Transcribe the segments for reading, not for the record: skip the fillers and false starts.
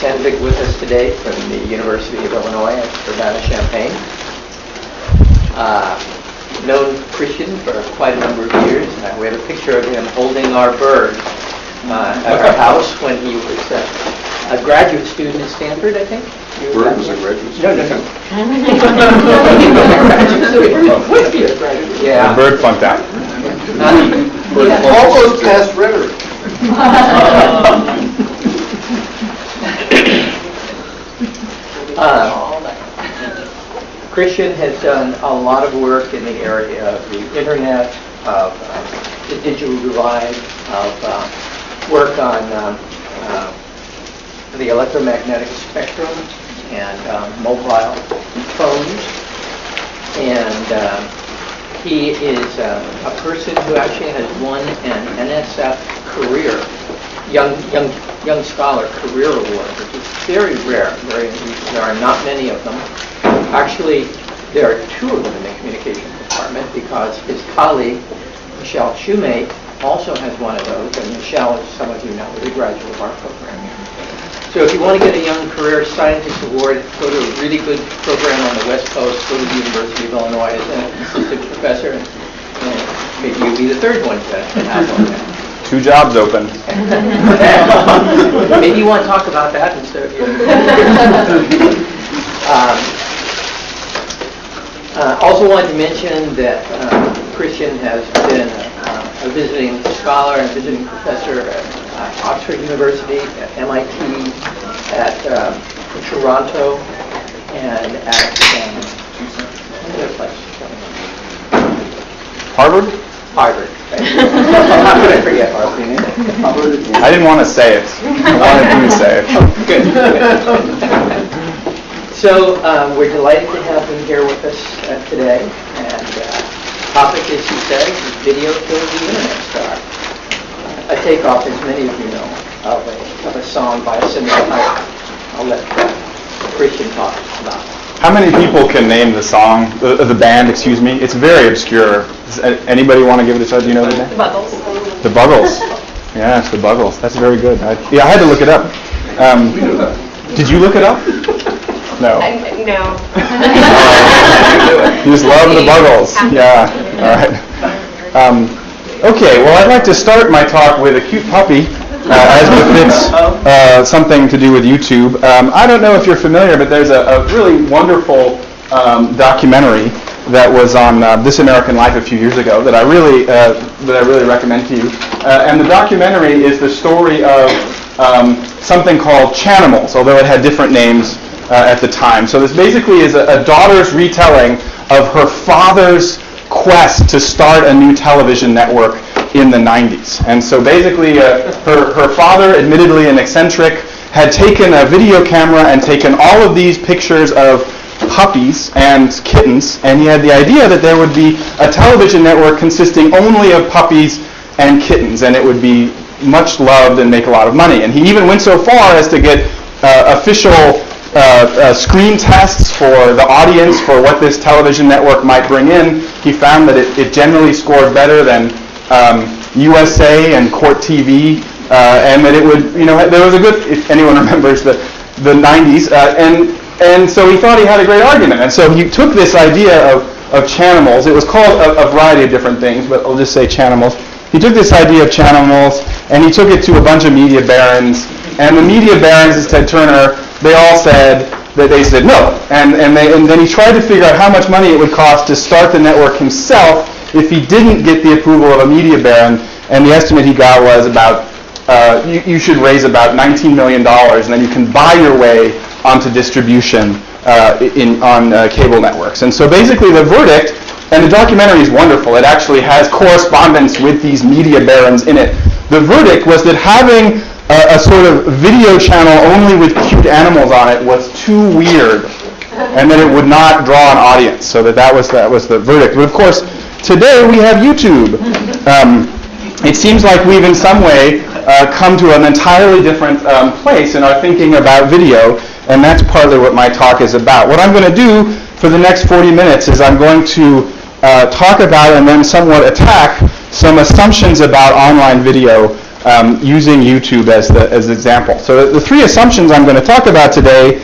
Sandvig with us today from the University of Illinois at Urbana-Champaign. Known Christian for quite a number of years. We have a picture of him holding our bird at our house when he was a graduate student at Stanford, I think. Bird was a graduate student? No. Yeah. The bird flunked out. Almost past rhetoric. Christian has done a lot of work in the area of the internet, of the digital divide, of work on the electromagnetic spectrum and mobile phones. And he is a person who actually has won an NSF career, young scholar career award, which is very rare. There are not many of them. Actually, there are two of them in the communications department because his colleague, Michelle Shoemate, also has one of those. And Michelle, as some of you know, is a graduate of our program. So if you want to get a Young Career Scientist Award, go to a really good program on the West Coast, go to the University of Illinois as an assistant professor, and maybe you'll be the third one to have one there. 2 jobs open. Maybe you want to talk about that instead of you. Also wanted to mention that Christian has been a visiting scholar and visiting professor at Oxford University, at MIT, at Toronto, and at another place. Harvard? Harvard. How could I forget Harvard? I didn't want to say it. I wanted you to say it. Good. So we're delighted to have him here with us today. And topic, as he says, is Video Kills the Internet Star. A takeoff, as many of you know, of a song by a similar title. I'll let Christian talk about it. How many people can name the song, the band, excuse me? It's very obscure. Does anybody want to give it a shot? Do you know the name? The Buggles. The Buggles. Yeah, it's the Buggles. That's very good. I had to look it up. Did you look it up? No. No. You just love the Buggles. Yeah. All right. Okay. Well, I'd like to start my talk with a cute puppy, as befits something to do with YouTube. I don't know if you're familiar, but there's a really wonderful documentary that was on This American Life a few years ago that I really recommend to you. And the documentary is the story of something called Chanimals, although it had different names at the time. So this basically is a daughter's retelling of her father's quest to start a new television network in the 90s. And so basically her father, admittedly an eccentric, had taken a video camera and taken all of these pictures of puppies and kittens, and he had the idea that there would be a television network consisting only of puppies and kittens, and it would be much loved and make a lot of money. And he even went so far as to get official screen tests for the audience for what this television network might bring in. He found that it generally scored better than USA and Court TV, and that it would, there was a good, if anyone remembers the 90s, and so he thought he had a great argument. And so he took this idea of Chanimals. It was called a variety of different things, but I'll just say Chanimals. He took this idea of Chanimals, and he took it to a bunch of media barons, and the media barons, as Ted Turner, they all said that they said no. And then he tried to figure out how much money it would cost to start the network himself if he didn't get the approval of a media baron, and the estimate he got was about, you should raise about $19 million, and then you can buy your way onto distribution on cable networks. And so basically the verdict, and the documentary is wonderful, it actually has correspondence with these media barons in it. The verdict was that having a sort of video channel only with cute animals on it was too weird, and that it would not draw an audience. So that was the verdict. But of course, today we have YouTube. It seems like we've in some way come to an entirely different place in our thinking about video, and that's partly what my talk is about. What I'm going to do for the next 40 minutes is I'm going to talk about and then somewhat attack some assumptions about online video using YouTube as the example. So the three assumptions I'm going to talk about today,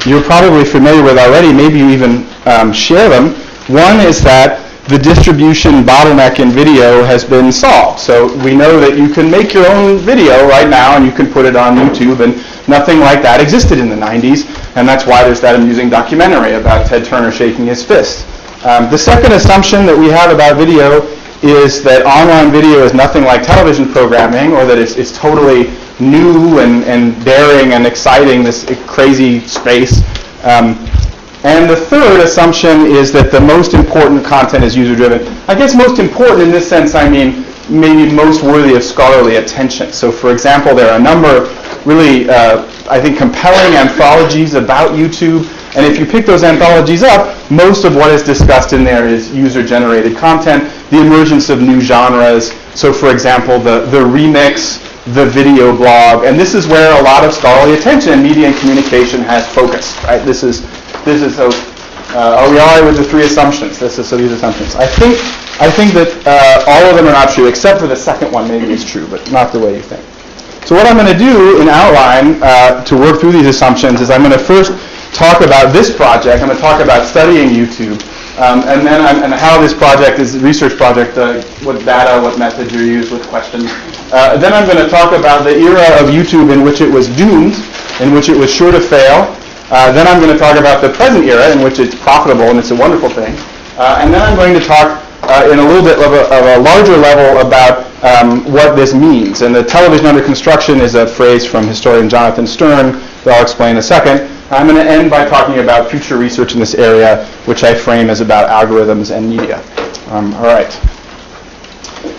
you're probably familiar with already. Maybe you even share them. One is that the distribution bottleneck in video has been solved. So we know that you can make your own video right now and you can put it on YouTube, and nothing like that existed in the 90s, and that's why there's that amusing documentary about Ted Turner shaking his fist. The second assumption that we have about video is that online video is nothing like television programming, or that it's totally new and daring and exciting, this crazy space. And the third assumption is that the most important content is user-driven. I guess most important in this sense, I mean maybe most worthy of scholarly attention. So for example, there are a number of really, I think, compelling anthologies about YouTube. And if you pick those anthologies up, most of what is discussed in there is user-generated content, the emergence of new genres. So for example, the remix, the video blog, and this is where a lot of scholarly attention in media and communication has focused, right? This is so, are we all right with the three assumptions? These assumptions. I think that all of them are not true, except for the second one maybe is true, but not the way you think. So what I'm going to do in outline to work through these assumptions is I'm going to first talk about this project. I'm going to talk about studying YouTube, and then and how this project is a research project, what data, what methods are used, what questions. Then I'm going to talk about the era of YouTube in which it was doomed, in which it was sure to fail. Then I'm going to talk about the present era in which it's profitable and it's a wonderful thing. And then I'm going to talk in a little bit of a larger level about what this means. And the television under construction is a phrase from historian Jonathan Stern that I'll explain in a second. I'm going to end by talking about future research in this area, which I frame as about algorithms and media. All right.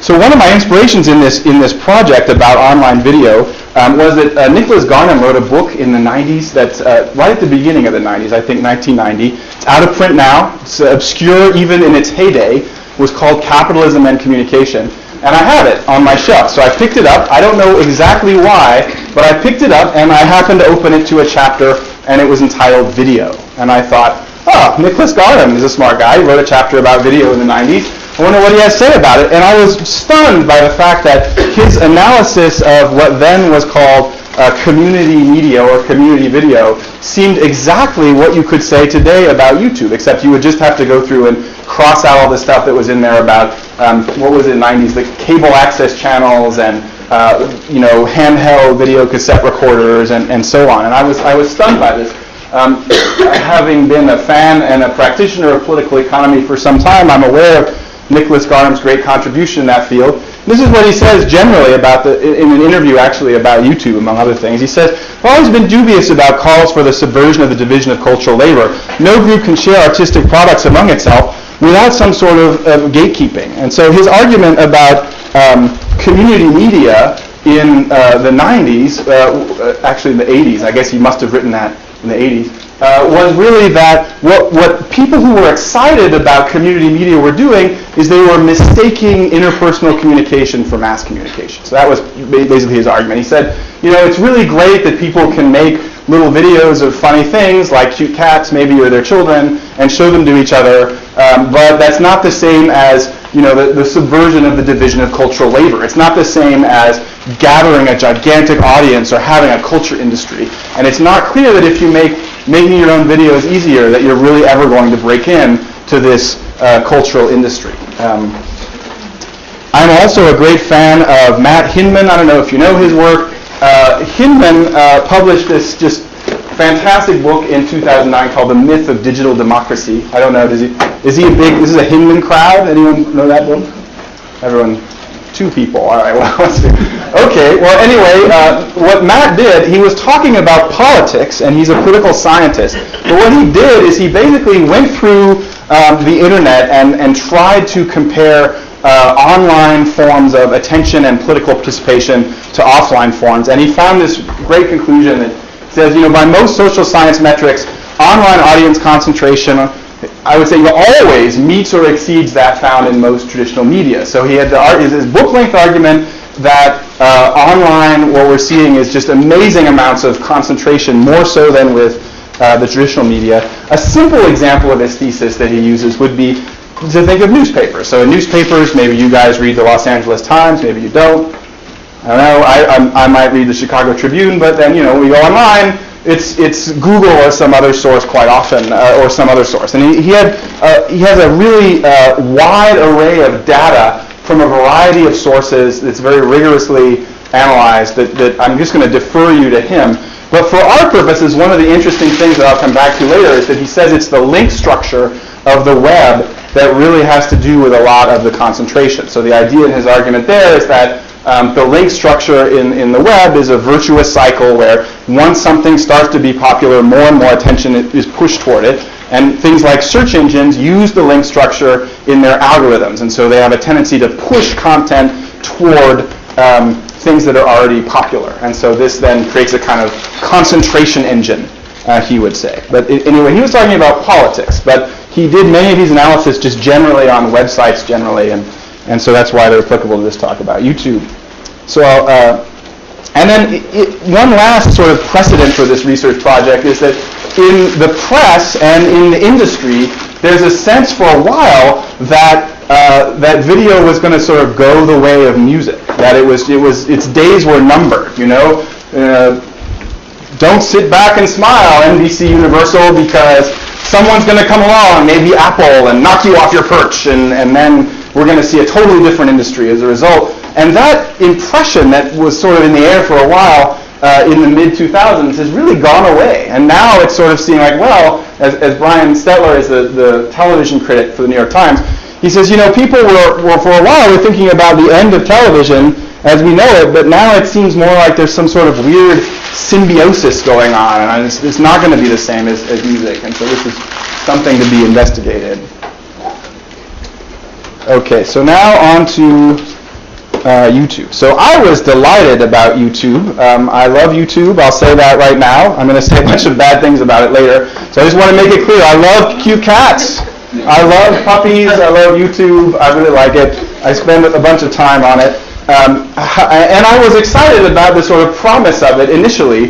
So one of my inspirations in this project about online video was that Nicholas Garnham wrote a book in the 90s that's right at the beginning of the 90s, I think 1990. It's out of print now. It's obscure even in its heyday. It was called Capitalism and Communication. And I have it on my shelf. So I picked it up. I don't know exactly why, but I picked it up and I happened to open it to a chapter and it was entitled Video. And I thought, oh, Nicholas Garnham is a smart guy. He wrote a chapter about video in the 90s. I wonder what he has to say about it. And I was stunned by the fact that his analysis of what then was called community media or community video seemed exactly what you could say today about YouTube, except you would just have to go through and cross out all the stuff that was in there about, what was it in the 90s, the cable access channels and handheld video cassette recorders and so on. And I was stunned by this. Having been a fan and a practitioner of political economy for some time, I'm aware of Nicholas Garnham's great contribution in that field. This is what he says generally about in an interview actually about YouTube, among other things. He says, I've always been dubious about calls for the subversion of the division of cultural labor. No group can share artistic products among itself without some sort of gatekeeping. And so his argument about community media in the 90s, actually in the 80s, I guess he must have written that in the 80s, was really that what people who were excited about community media were doing is they were mistaking interpersonal communication for mass communication. So that was basically his argument. He said, it's really great that people can make little videos of funny things like cute cats, maybe, or their children, and show them to each other, but that's not the same as the subversion of the division of cultural labor. It's not the same as gathering a gigantic audience or having a culture industry. And it's not clear that if you making your own videos easier, that you're really ever going to break in to this cultural industry. I'm also a great fan of Matthinman. I don't know if you know his work. Hinman published this just fantastic book in 2009 called The Myth of Digital Democracy. I don't know, is he this is a Hinman crowd? Anyone know that book? Everyone? Two people. All right, well, let's see. Okay, well, anyway, what Matt did, he was talking about politics, and he's a political scientist. But what he did is he basically went through the internet and tried to compare online forms of attention and political participation to offline forms. And he found this great conclusion that says, by most social science metrics, online audience concentration, I would say, always meets or exceeds that found in most traditional media. So he had his book-length argument that online, what we're seeing is just amazing amounts of concentration, more so than with the traditional media. A simple example of his thesis that he uses would be to think of newspapers. So in newspapers, maybe you guys read the Los Angeles Times, maybe you don't. I don't know, I might read the Chicago Tribune, but then, when we go online, it's Google or some other source quite often, or some other source. And he has a really wide array of data from a variety of sources that's very rigorously analyzed that I'm just going to defer you to him. But for our purposes, one of the interesting things that I'll come back to later is that he says it's the link structure of the web that really has to do with a lot of the concentration. So the idea in his argument there is that the link structure in the web is a virtuous cycle where once something starts to be popular, more and more attention is pushed toward it. And things like search engines use the link structure in their algorithms. And so they have a tendency to push content toward things that are already popular. And so this then creates a kind of concentration engine, he would say. But anyway, he was talking about politics. But he did many of these analysis just generally on websites generally. And so that's why they're applicable to this talk about YouTube. So and then one last sort of precedent for this research project is that in the press and in the industry, there's a sense for a while that that video was going to sort of go the way of music. That its days were numbered. Don't sit back and smile, NBC Universal, because someone's going to come along, maybe Apple, and knock you off your perch, and then we're going to see a totally different industry as a result. And that impression that was sort of in the air for a while in the mid-2000s has really gone away. And now it's sort of seen like, well, as Brian Stetler is the television critic for the New York Times, he says, people were for a while were thinking about the end of television as we know it, but now it seems more like there's some sort of weird symbiosis going on, and it's not going to be the same as music. And so this is something to be investigated. Okay, so now on to YouTube. So I was delighted about YouTube. I love YouTube. I'll say that right now. I'm going to say a bunch of bad things about it later. So I just want to make it clear. I love cute cats. I love puppies. I love YouTube. I really like it. I spend a bunch of time on it. And I was excited about the sort of promise of it initially,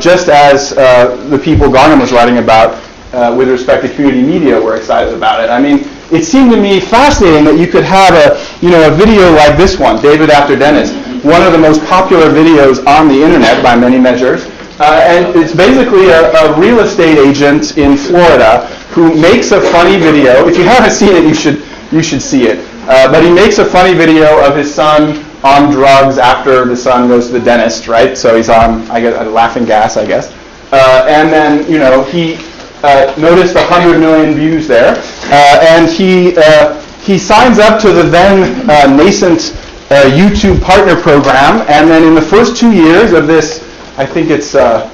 just as the people Garnham was writing about with respect to community media were excited about it. I mean, it seemed to me fascinating that you could have a video like this one, David After Dennis, one of the most popular videos on the internet by many measures. And it's basically a real estate agent in Florida who makes a funny video. If you haven't seen it, you should see it. But he makes a funny video of his son on drugs after the son goes to the dentist, right? So he's on, laughing gas, I guess. And then, he noticed 100 million views there. And he signs up to the then nascent YouTube partner program. And then in the first 2 years of this, I think it's a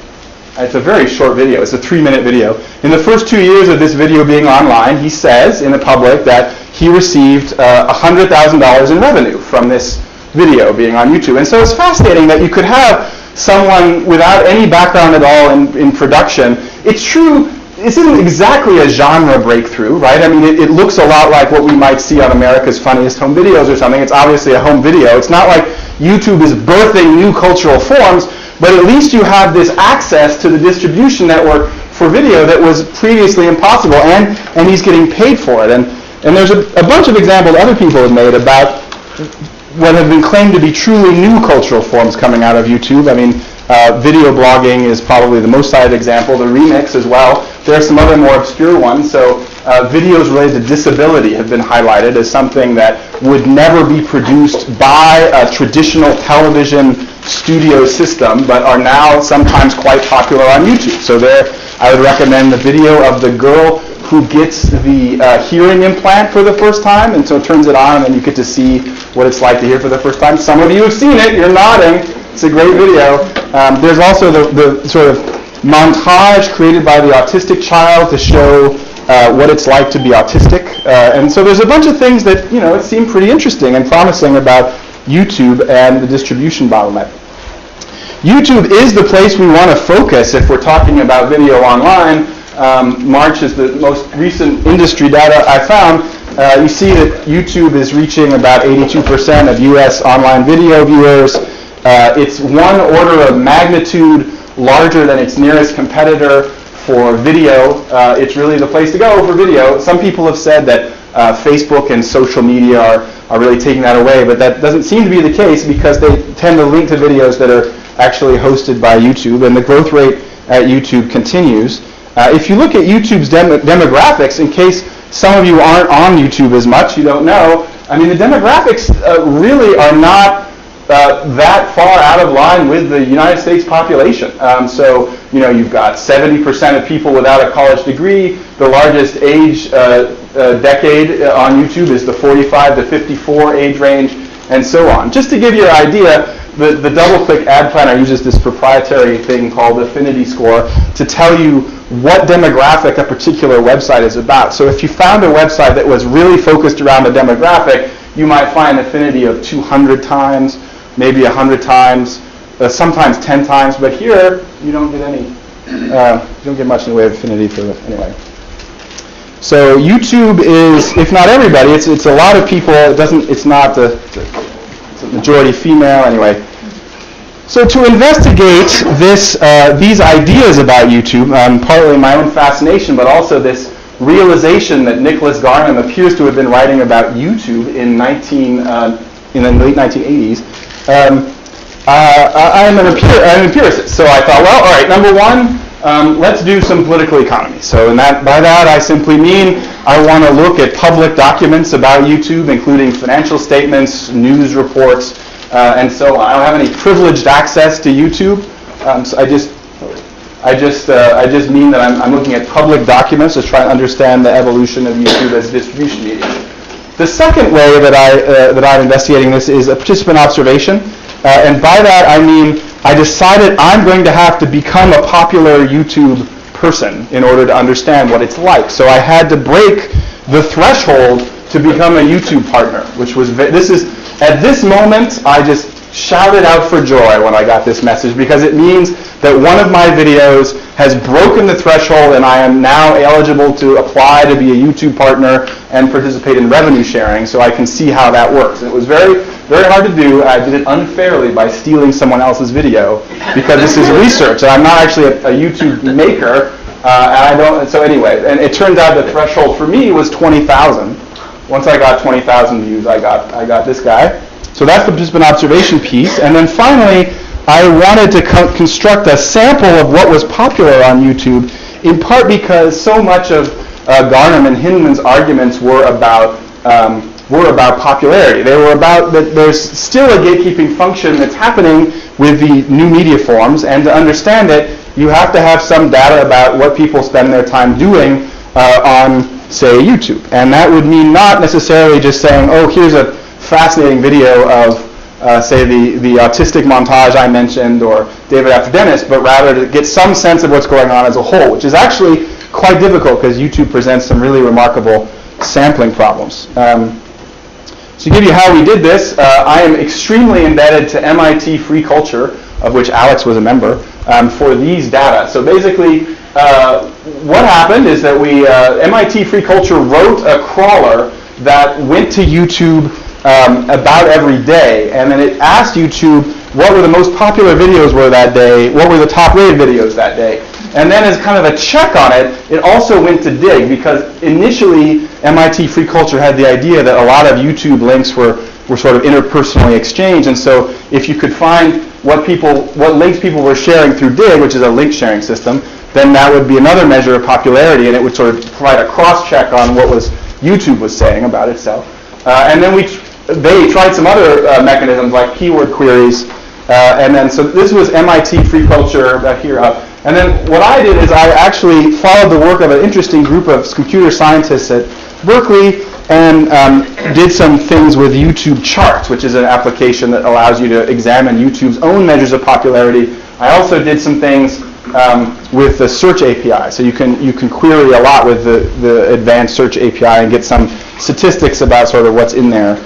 very short video. It's a 3-minute video. In the first 2 years of this video being online, he says in the public that he received $100,000 in revenue from this video being on YouTube. And so it's fascinating that you could have someone without any background at all in production. It's true, this isn't exactly a genre breakthrough, right? I mean, it looks a lot like what we might see on America's Funniest Home Videos or something. It's obviously a home video. It's not like YouTube is birthing new cultural forms, but at least you have this access to the distribution network for video that was previously impossible, and he's getting paid for it. And there's a bunch of examples other people have made about what have been claimed to be truly new cultural forms coming out of YouTube. I mean, video blogging is probably the most cited example, the remix as well. There are some other more obscure ones. So videos related to disability have been highlighted as something that would never be produced by a traditional television studio system, but are now sometimes quite popular on YouTube. So there, I would recommend the video of the girl who gets the hearing implant for the first time, and so turns it on, and you get to see what it's like to hear for the first time. Some of you have seen it. You're nodding. It's a great video. There's also the sort of montage created by the autistic child to show what it's like to be autistic. And so there's a bunch of things that, it seem pretty interesting and promising about YouTube and the distribution bottleneck. YouTube is the place we want to focus if we're talking about video online. March is the most recent industry data I found. You see that YouTube is reaching about 82% of US online video viewers. It's one order of magnitude larger than its nearest competitor for video. It's really the place to go for video. Some people have said that Facebook and social media are are really taking that away, but that doesn't seem to be the case because they tend to link to videos that are actually hosted by YouTube, and the growth rate at YouTube continues. If you look at YouTube's demographics, in case some of you aren't on YouTube as much, you don't know, I mean, the demographics really are not that far out of line with the United States population. So, you know, you've got 70% of people without a college degree. The largest age decade on YouTube is the 45 to 54 age range, and so on. Just to give you an idea, the DoubleClick ad planner uses this proprietary thing called affinity score to tell you what demographic a particular website is about. So if you found a website that was really focused around a demographic, you might find an affinity of 200 times, maybe 100 times, sometimes 10 times, but here you don't get any, you don't get much in the way of affinity for it anyway. So YouTube is, if not everybody, it's a lot of people. It's not it's a majority female anyway. So to investigate these ideas about YouTube, partly my own fascination, but also this realization that Nicholas Garnham appears to have been writing about YouTube in the late 1980s. I'm an empiricist, so I thought, well, all right, number one, let's do some political economy. So by that I simply mean I want to look at public documents about YouTube, including financial statements, news reports, and so on. I don't have any privileged access to YouTube, so I just mean that I'm looking at public documents to try and understand the evolution of YouTube as a distribution medium. The second way that I'm investigating this is a participant observation, and by that I mean I decided I'm going to have to become a popular YouTube person in order to understand what it's like. So I had to break the threshold to become a YouTube partner, which was at this moment I just shouted out for joy when I got this message, because it means that one of my videos has broken the threshold and I am now eligible to apply to be a YouTube partner and participate in revenue sharing, so I can see how that works. And it was very, very hard to do. I did it unfairly by stealing someone else's video, because this is research and I'm not actually a YouTube maker, and I don't. So anyway, and it turns out the threshold for me was 20,000. Once I got 20,000 views, I got this guy. So that's the participant observation piece. And then finally, I wanted to construct a sample of what was popular on YouTube, in part because so much of Garnham and Hinman's arguments were about popularity. They were about that there's still a gatekeeping function that's happening with the new media forms, and to understand it, you have to have some data about what people spend their time doing on, say, YouTube. And that would mean not necessarily just saying, oh, here's a fascinating video of, say, the autistic montage I mentioned, or David After Dennis, but rather to get some sense of what's going on as a whole, which is actually quite difficult because YouTube presents some really remarkable sampling problems. To give you how we did this, I am extremely indebted to MIT Free Culture, of which Alex was a member, for these data. So basically, what happened is that MIT Free Culture wrote a crawler that went to YouTube about every day, and then it asked YouTube what were the most popular videos were that day, what were the top rated videos that day. And then as kind of a check on it, it also went to dig, because initially MIT Free Culture had the idea that a lot of YouTube links were sort of interpersonally exchanged, and so if you could find what links people were sharing through dig, which is a link sharing system, then that would be another measure of popularity, and it would sort of provide a cross-check on what YouTube was saying about itself. And then they tried some other mechanisms like keyword queries, and then so this was MIT Free Culture here. And then what I did is I actually followed the work of an interesting group of computer scientists at Berkeley and did some things with YouTube Charts, which is an application that allows you to examine YouTube's own measures of popularity. I also did some things with the search API, so you can query a lot with the advanced search API and get some statistics about sort of what's in there.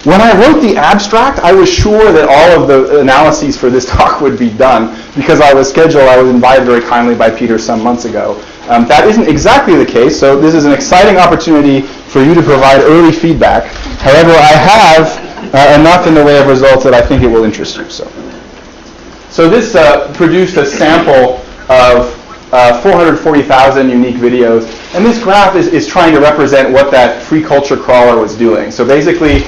When I wrote the abstract, I was sure that all of the analyses for this talk would be done, because I was invited very kindly by Peter some months ago. That isn't exactly the case, so this is an exciting opportunity for you to provide early feedback. However, I have enough in the way of results that I think it will interest you. So this produced a sample of 440,000 unique videos. And this graph is trying to represent what that free culture crawler was doing. So basically,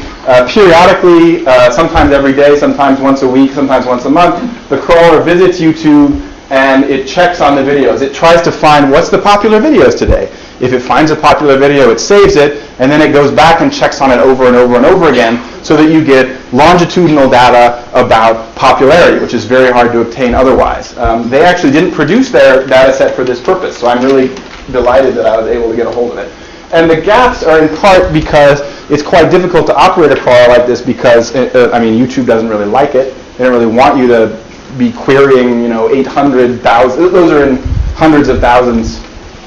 periodically, sometimes every day, sometimes once a week, sometimes once a month, the crawler visits YouTube and it checks on the videos. It tries to find what's the popular videos today. If it finds a popular video, it saves it, and then it goes back and checks on it over and over and over again so that you get longitudinal data about popularity, which is very hard to obtain otherwise. They actually didn't produce their data set for this purpose, so I'm really delighted that I was able to get a hold of it. And the gaps are in part because it's quite difficult to operate a crawler like this because, YouTube doesn't really like it. They don't really want you to be querying, 800,000. Those are in hundreds of thousands.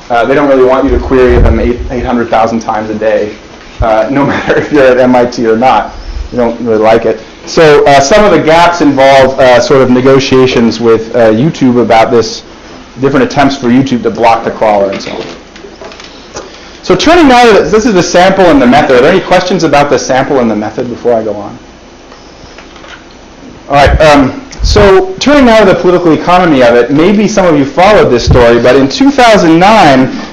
They don't really want you to query them 800,000 times a day, no matter if you're at MIT or not. They don't really like it. So some of the gaps involve sort of negotiations with YouTube about this, different attempts for YouTube to block the crawler and so on. So turning now to this is the sample and the method. Are there any questions about the sample and the method before I go on? All right. So turning now to the political economy of it, maybe some of you followed this story, but in 2009,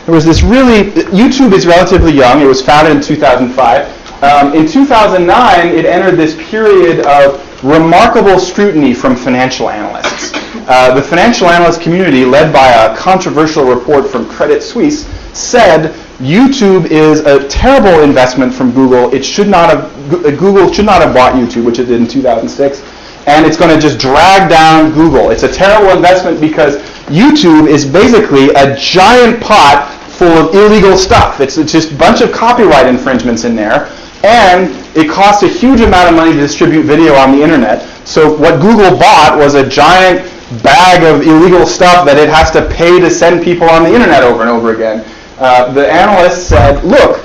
there was this YouTube is relatively young. It was founded in 2005. In 2009, it entered this period of remarkable scrutiny from financial analysts. The financial analyst community, led by a controversial report from Credit Suisse, said YouTube is a terrible investment from Google. Google should not have bought YouTube, which it did in 2006. And it's going to just drag down Google. It's a terrible investment because YouTube is basically a giant pot full of illegal stuff. It's just a bunch of copyright infringements in there, and it costs a huge amount of money to distribute video on the internet. So what Google bought was a giant bag of illegal stuff that it has to pay to send people on the internet over and over again. The analysts said, look,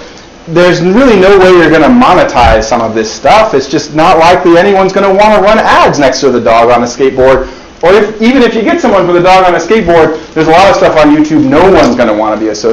there's really no way you're going to monetize some of this stuff. It's just not likely anyone's going to want to run ads next to the dog on a skateboard. Or even if you get someone for the dog on a skateboard, there's a lot of stuff on YouTube no one's going to want to be associated with.